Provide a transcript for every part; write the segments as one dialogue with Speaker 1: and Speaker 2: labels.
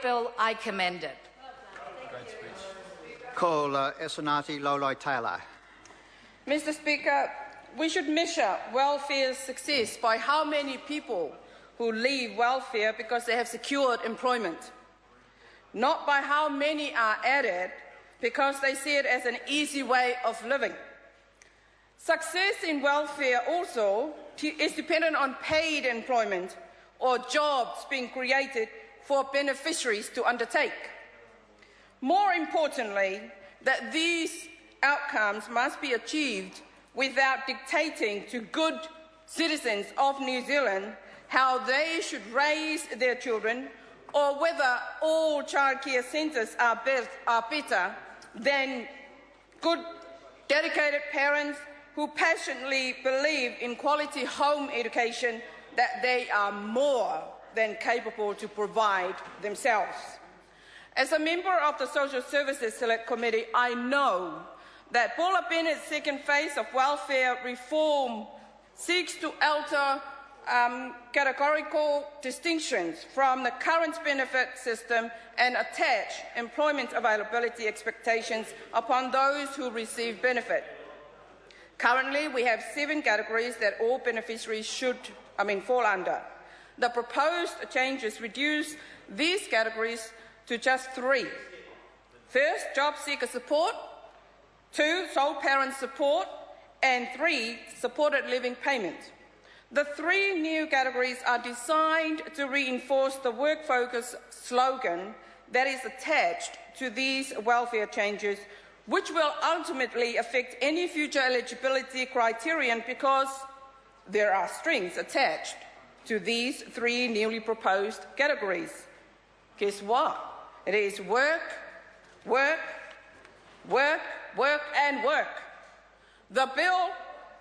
Speaker 1: bill, I commend it.
Speaker 2: Great speech.
Speaker 3: Call Esanati Lole-Taylor.
Speaker 4: Mr. Speaker, we should measure welfare's success by how many people who leave welfare because they have secured employment, not by how many are added because they see it as an easy way of living. Success in welfare also is dependent on paid employment or jobs being created for beneficiaries to undertake. More importantly, that these outcomes must be achieved without dictating to good citizens of New Zealand how they should raise their children or whether all childcare centres are better than good, dedicated parents who passionately believe in quality home education that they are more than capable to provide themselves. As a member of the Social Services Select Committee, I know that Paula Bennett's second phase of welfare reform seeks to alter categorical distinctions from the current benefit system and attach employment availability expectations upon those who receive benefit. Currently, we have 7 categories that all beneficiaries should fall under. The proposed changes reduce these categories to just 3. First, job seeker support, 2, sole parent support, and 3, supported living payment. The 3 new categories are designed to reinforce the work focus slogan that is attached to these welfare changes, which will ultimately affect any future eligibility criterion because there are strings attached to these 3 newly proposed categories. Guess what? It is work, work, work, work and work. The bill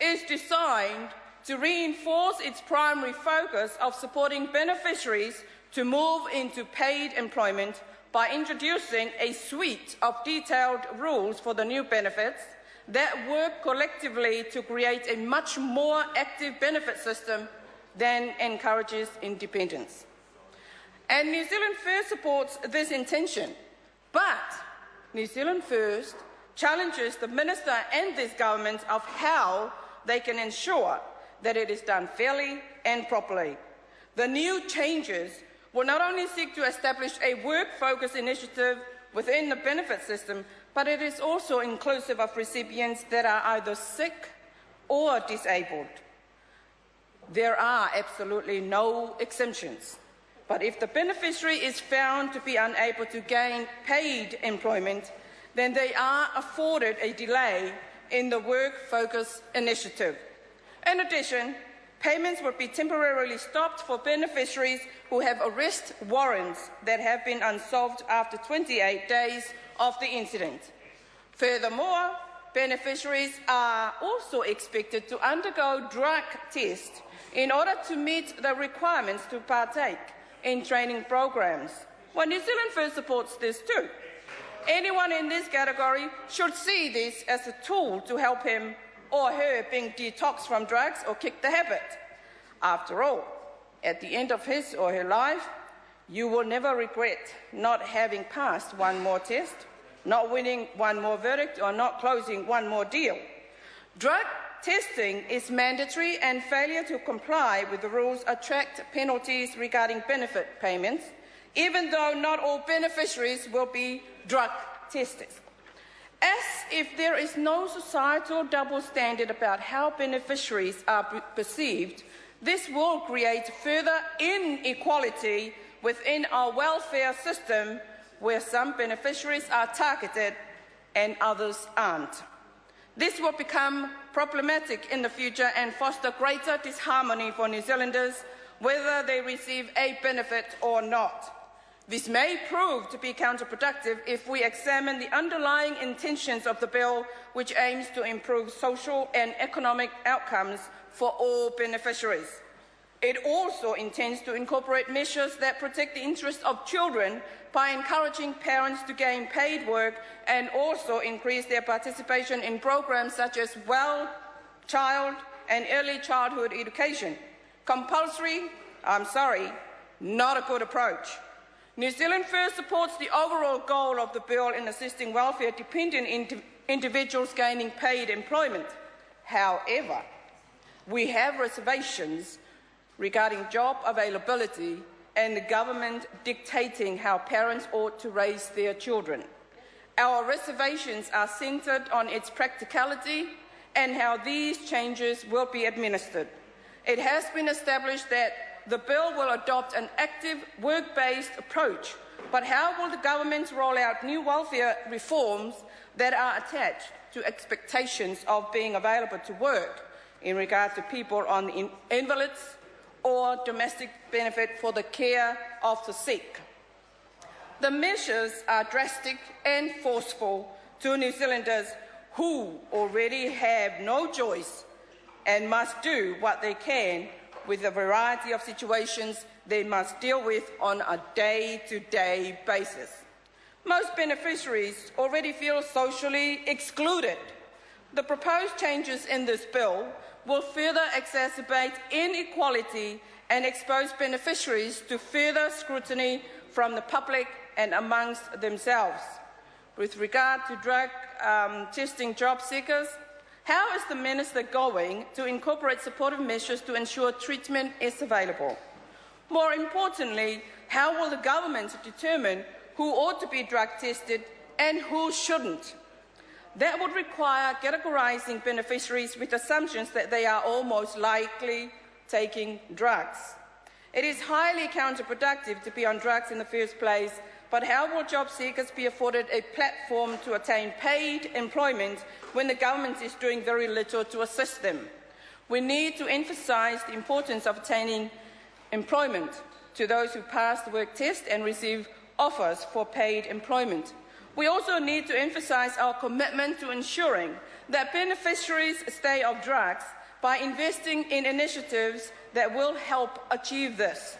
Speaker 4: is designed to reinforce its primary focus of supporting beneficiaries to move into paid employment by introducing a suite of detailed rules for the new benefits that work collectively to create a much more active benefit system than encourages independence. And New Zealand First supports this intention, but New Zealand First challenges the Minister and this government of how they can ensure that it is done fairly and properly. The new changes will not only seek to establish a work-focused initiative within the benefit system, but it is also inclusive of recipients that are either sick or disabled. There are absolutely no exemptions. But if the beneficiary is found to be unable to gain paid employment, then they are afforded a delay in the work-focus initiative. In addition, payments would be temporarily stopped for beneficiaries who have arrest warrants that have been unsolved after 28 days of the incident. Furthermore, beneficiaries are also expected to undergo drug tests in order to meet the requirements to partake in training programs. Well, New Zealand First supports this too. Anyone in this category should see this as a tool to help him or her being detoxed from drugs or kick the habit. After all, at the end of his or her life, you will never regret not having passed one more test, not winning one more verdict, or not closing one more deal. Drug testing is mandatory, and failure to comply with the rules attract penalties regarding benefit payments, even though not all beneficiaries will be drug tested. As if there is no societal double standard about how beneficiaries are perceived, this will create further inequality within our welfare system, where some beneficiaries are targeted and others aren't. This will become problematic in the future and foster greater disharmony for New Zealanders, whether they receive a benefit or not. This may prove to be counterproductive if we examine the underlying intentions of the bill, which aims to improve social and economic outcomes for all beneficiaries. It also intends to incorporate measures that protect the interests of children by encouraging parents to gain paid work and also increase their participation in programs such as child and early childhood education. Compulsory? I'm sorry, not a good approach. New Zealand First supports the overall goal of the bill in assisting welfare-dependent individuals gaining paid employment. However, we have reservations regarding job availability and the government dictating how parents ought to raise their children. Our reservations are centred on its practicality and how these changes will be administered. It has been established that the bill will adopt an active work-based approach, but how will the government roll out new welfare reforms that are attached to expectations of being available to work in regard to people on invalids or domestic benefit for the care of the sick? The measures are drastic and forceful to New Zealanders who already have no choice and must do what they can with a variety of situations they must deal with on a day-to-day basis. Most beneficiaries already feel socially excluded. The proposed changes in this bill will further exacerbate inequality and expose beneficiaries to further scrutiny from the public and amongst themselves. With regard to drug testing job seekers, how is the Minister going to incorporate supportive measures to ensure treatment is available? More importantly, how will the government determine who ought to be drug tested and who shouldn't? That would require categorising beneficiaries with assumptions that they are all most likely taking drugs. It is highly counterproductive to be on drugs in the first place, but how will job seekers be afforded a platform to attain paid employment when the government is doing very little to assist them? We need to emphasise the importance of attaining employment to those who pass the work test and receive offers for paid employment. We also need to emphasise our commitment to ensuring that beneficiaries stay off drugs by investing in initiatives that will help achieve this.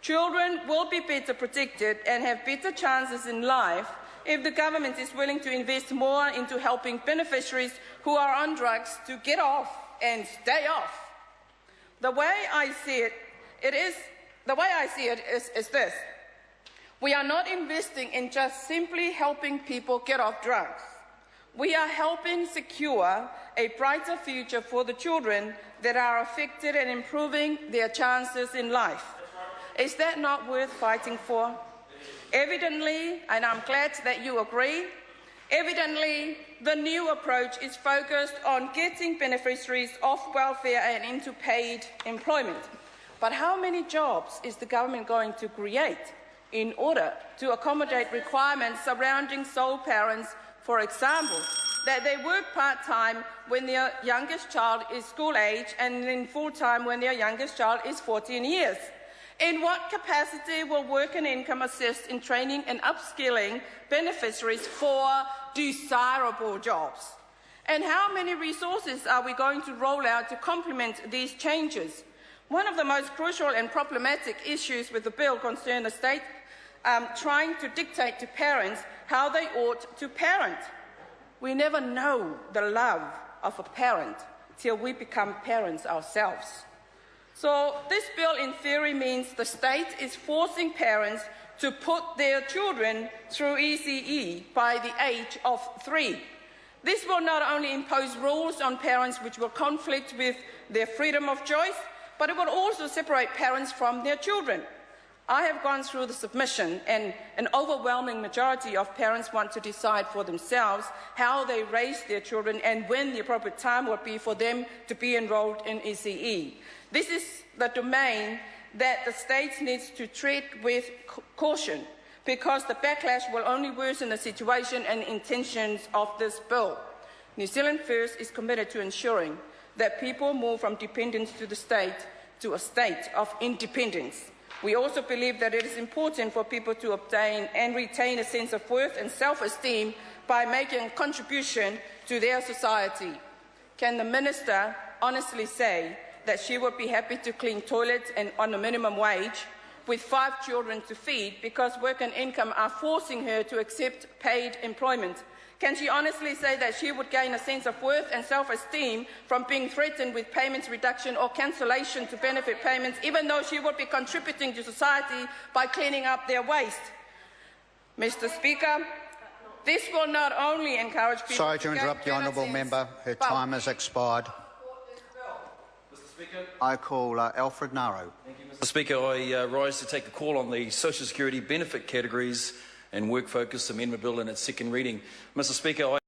Speaker 4: Children will be better protected and have better chances in life if the government is willing to invest more into helping beneficiaries who are on drugs to get off and stay off. The way I see it is this. We are not investing in just simply helping people get off drugs. We are helping secure a brighter future for the children that are affected and improving their chances in life. Is that not worth fighting for? Evidently, and I'm glad that you agree, evidently the new approach is focused on getting beneficiaries off welfare and into paid employment. But how many jobs is the government going to create in order to accommodate requirements surrounding sole parents, for example, that they work part-time when their youngest child is school age and then full-time when their youngest child is 14 years? In what capacity will work and income assist in training and upskilling beneficiaries for desirable jobs? And how many resources are we going to roll out to complement these changes? One of the most crucial and problematic issues with the bill concerns the state trying to dictate to parents how they ought to parent. We never know the love of a parent till we become parents ourselves. So this bill in theory means the state is forcing parents to put their children through ECE by the age of 3. This will not only impose rules on parents which will conflict with their freedom of choice, but it will also separate parents from their children. I have gone through the submission, and an overwhelming majority of parents want to decide for themselves how they raise their children and when the appropriate time would be for them to be enrolled in ECE. This is the domain that the state needs to treat with caution, because the backlash will only worsen the situation and intentions of this bill. New Zealand First is committed to ensuring that people move from dependence to the state to a state of independence. We also believe that it is important for people to obtain and retain a sense of worth and self-esteem by making a contribution to their society. Can the Minister honestly say that she would be happy to clean toilets and on a minimum wage with 5 children to feed because work and income are forcing her to accept paid employment? Can she honestly say that she would gain a sense of worth and self-esteem from being threatened with payments reduction or cancellation to benefit payments, even though she would be contributing to society by cleaning up their waste? Mr. Speaker, this will not only encourage people
Speaker 3: Sorry to
Speaker 4: gain
Speaker 3: interrupt the honourable
Speaker 4: benefits,
Speaker 3: member. Her
Speaker 4: but
Speaker 3: time has expired.
Speaker 2: Mr. Speaker.
Speaker 3: I call Alfred Naro.
Speaker 2: Thank you, Mr. Speaker. I rise to take a call on the Social Security benefit categories and work focus amendment bill in its second reading. Mr. Speaker,